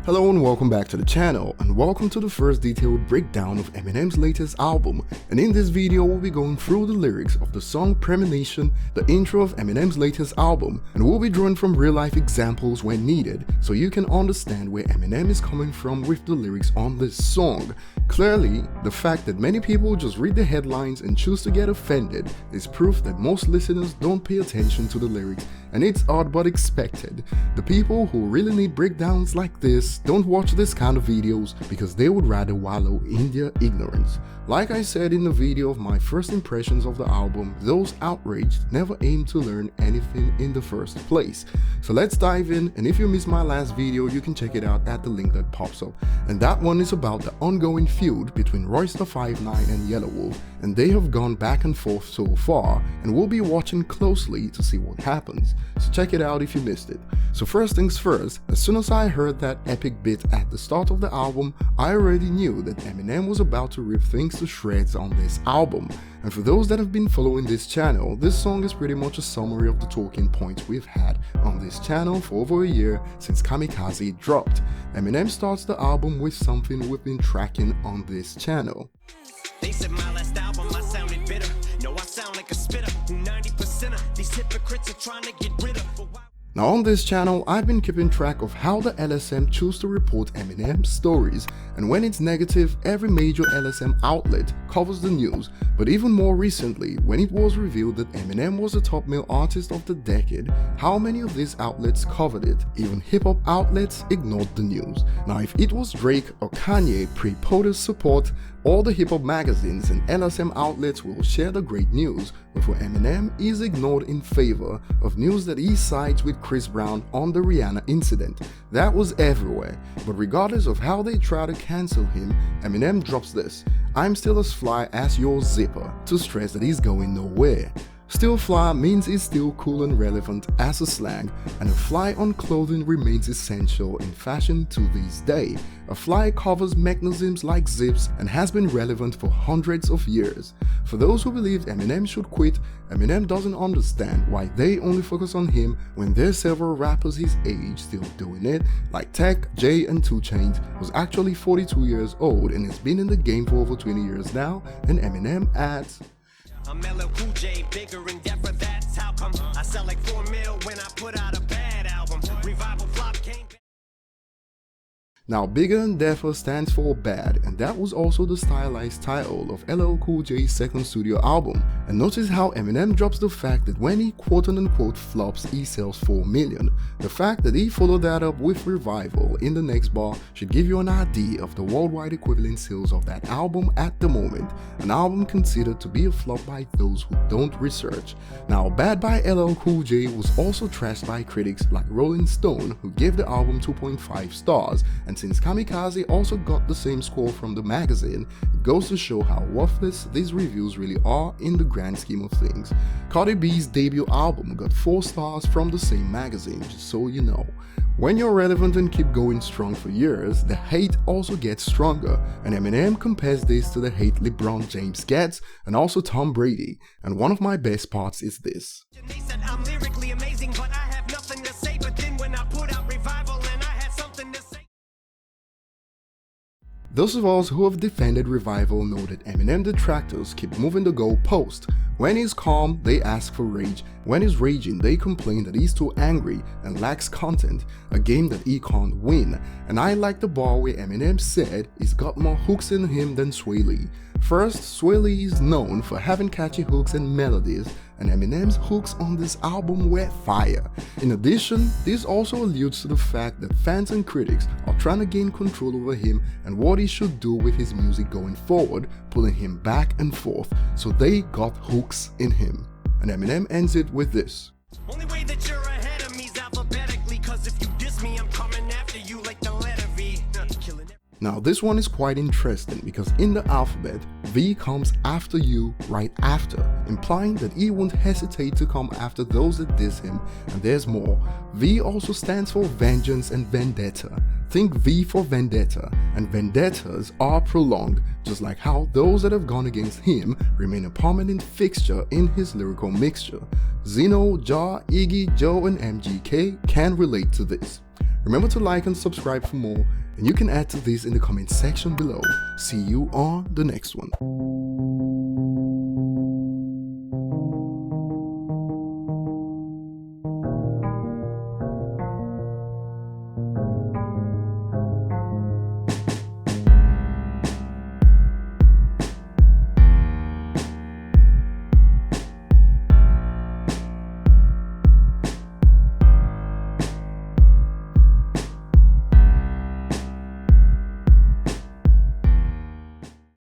Hello and welcome back to the channel, and welcome to the first detailed breakdown of Eminem's latest album. And in this video we'll be going through the lyrics of the song Premonition, the intro of Eminem's latest album, and we'll be drawing from real life examples when needed, so you can understand where Eminem is coming from with the lyrics on this song. Clearly, the fact that many people just read the headlines and choose to get offended is proof that most listeners don't pay attention to the lyrics, and it's odd but expected. The people who really need breakdowns like this don't watch this kind of videos because they would rather wallow in their ignorance. Like I said in the video of my first impressions of the album, those outraged never aim to learn anything in the first place. So let's dive in, and if you missed my last video you can check it out at the link that pops up. And that one is about the ongoing feud between Royce da 5'9" and Yellow Wolf, and they have gone back and forth so far, and we'll be watching closely to see what happens. So check it out if you missed it. So first things first, as soon as I heard that epic bit at the start of the album, I already knew that Eminem was about to rip things to shreds on this album. And for those that have been following this channel, this song is pretty much a summary of the talking points we've had on this channel for over a year since Kamikaze dropped. Eminem starts the album with something we've been tracking on this channel. They said my last album I sounded bitter. No, I sound like a spitter. 90% of these hypocrites are trying to get rid of. Now on this channel, I've been keeping track of how the LSM choose to report Eminem stories, and when it's negative, every major LSM outlet covers the news. But even more recently, when it was revealed that Eminem was the top male artist of the decade, how many of these outlets covered it? Even hip-hop outlets ignored the news. Now if it was Drake or Kanye pre-POTUS support, all the hip-hop magazines and LSM outlets will share the great news, but for Eminem is ignored in favor of news that he sides with Chris Brown on the Rihanna incident. That was everywhere, but regardless of how they try to cancel him, Eminem drops this: "I'm still as fly as your zipper," to stress that he's going nowhere. Still fly means he's still cool and relevant as a slang, and a fly on clothing remains essential in fashion to this day. A fly covers mechanisms like zips and has been relevant for hundreds of years. For those who believe Eminem should quit, Eminem doesn't understand why they only focus on him when there's several rappers his age still doing it, like Tech, Jay and 2 Chainz was actually 42 years old and has been in the game for over 20 years now, and Eminem adds, I'm LL Cool J, bigger and deafer, that's how come I sell like 4 mil when I put out a bad album. Revival flop came. Now Bigger and Deffer stands for bad, and that was also the stylized title of LL Cool J's second studio album. And notice how Eminem drops the fact that when he quote-unquote flops he sells 4 million. The fact that he followed that up with Revival in the next bar should give you an idea of the worldwide equivalent sales of that album at the moment, an album considered to be a flop by those who don't research. Now Bad by LL Cool J was also trashed by critics like Rolling Stone, who gave the album 2.5 stars, and since Kamikaze also got the same score from the magazine, it goes to show how worthless these reviews really are in the grand scheme of things. Cardi B's debut album got 4 stars from the same magazine, just so you know. When you're relevant and keep going strong for years, the hate also gets stronger, and Eminem compares this to the hate LeBron James gets, and also Tom Brady. And one of my best parts is this. They said I'm lyrically amazing, but I have nothing to say. But then when I put out Revival and I had something to say. Those of us who have defended Revival know that Eminem detractors keep moving the goalpost. When he's calm, they ask for rage. When he's raging, they complain that he's too angry and lacks content, a game that he can't win. And I like the bar where Eminem said he's got more hooks in him than Sway Lee. First, Sway Lee is known for having catchy hooks and melodies, and Eminem's hooks on this album were fire. In addition, this also alludes to the fact that fans and critics are trying to gain control over him and what he should do with his music going forward, pulling him back and forth, so they got hooks in him. And Eminem ends it with this: Only way that you're ahead of me is alphabetically, cause if you diss me I'm coming after you like the letter V. Killing it. Now this one is quite interesting because in the alphabet, V comes after you right after, implying that he won't hesitate to come after those that diss him, and there's more. V also stands for vengeance and vendetta. Think V for vendetta, and vendettas are prolonged, just like how those that have gone against him remain a permanent fixture in his lyrical mixture. Zeno, Ja, Iggy, Joe and MGK can relate to this. Remember to like and subscribe for more, and you can add to this in the comment section below. See you on the next one.